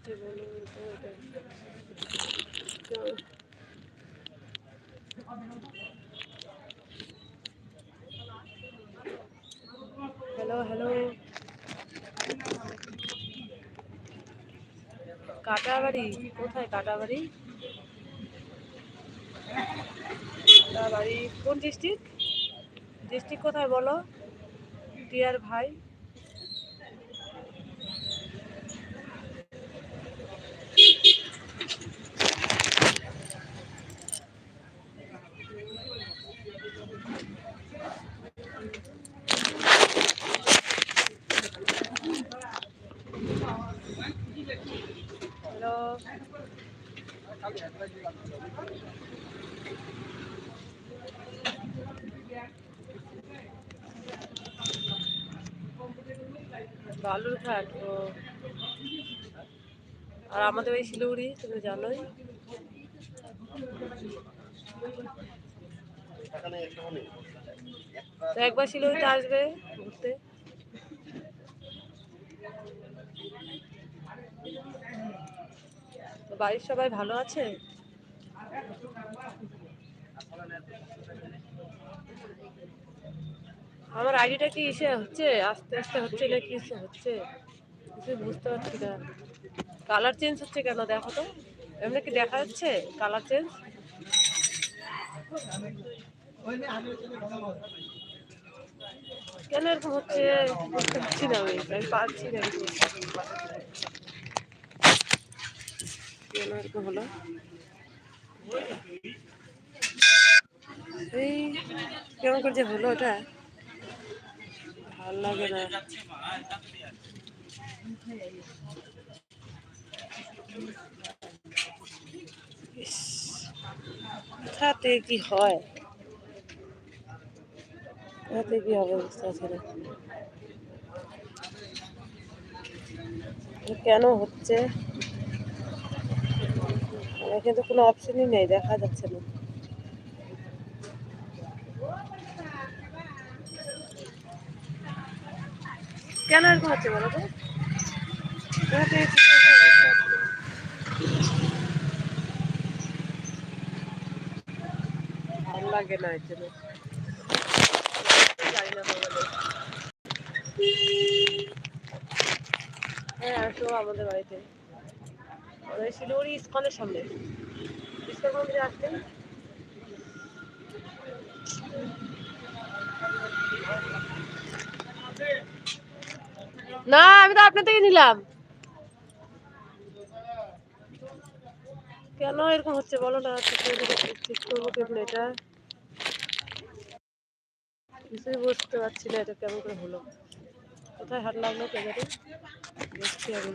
Hello hello, Katabari কোথায়? কাটাবাড়ি, কাটাবাড়ি কোন district? District কোথায় বলো টিয়ার ভাই? হ্যালো, বালুরঘাট। ও, আর আমাদের ওই শিলিগুড়ি, তুমি জানোই। তো একবার শিলিগুড়িতে আসবে ঘুরতে। তো বাড়ির সবাই ভালো আছে? আমার আইডিটা কি ইসে হচ্ছে, আস্তে আস্তে হচ্ছে না কি হচ্ছে কিছু বুঝতে পারছি না। কালার চেঞ্জ হচ্ছে কেন দেখো তো, এমনি কি দেখা যাচ্ছে কালার চেঞ্জ? কেন এরকম হচ্ছে বুঝতে পারছি না, আমি পারছি না কেন এরকম হলো। এই কেমন করে যে হলো ওটা, ভাল লাগে না। কোথাতে কি হয়, কোথাতে কি হবে বুঝতে পারছি না কেন হচ্ছে। আমার কিন্তু কোনো অপশনই নেই, দেখা যাচ্ছে না কেন এরকম হচ্ছে বলো তো। ভালো লাগে না এর জন্য, জানি না মোবাইলে। হ্যাঁ আসো আমাদের বাড়িতে, আমাদের শিলিগুড়ি ইস্কনের সামনে, ইস্কন মন্দিরে আসলে। না আমি তো আপনার থেকে নিলাম। কেন এরকম হচ্ছে বলো না, ঠিক করবো কেমন এটা, কিছুই বুঝতে পারছি না এটা কেমন করে হলো। কোথায় হাত লাগলো কে জানি, দেখছি আমি।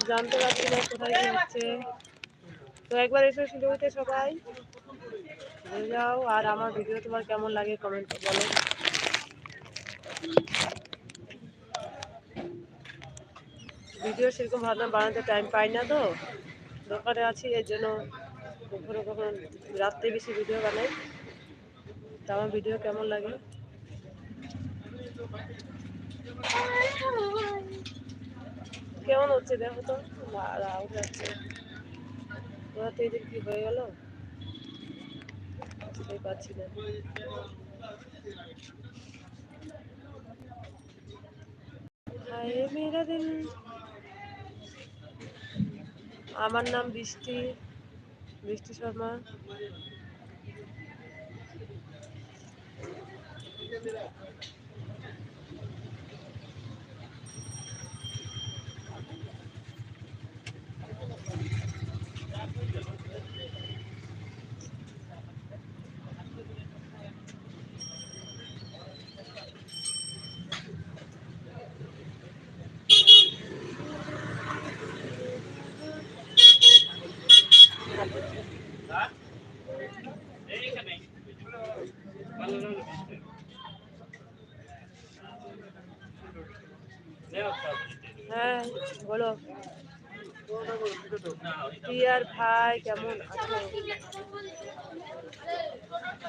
জানতে পারছি না কোথায় কি হচ্ছে। তো একবার এসে শিলিগুড়িতে সবাই ঘুরে যাও, আর আমার ভিডিও তোমার কেমন লাগে কমেন্ট বলো। ভিডিও সেরকম ভাবনা বানাতে টাইম পাই না, তো দোকানে আছি এর জন্য কখনো কখনো রাত্রে বেশি ভিডিও বানাই। তা আমার ভিডিও কেমন লাগে কেমন হচ্ছে দেখো তো, আউট যাচ্ছে। ওরাতে এদের কি হয়ে গেল বুঝতেই পারছি না। হায় মেরা দিল। আমার নাম বৃষ্টি, বৃষ্টি শর্মা। হ্যাঁ বলো, টিয়ার ভাই কেমন আছো?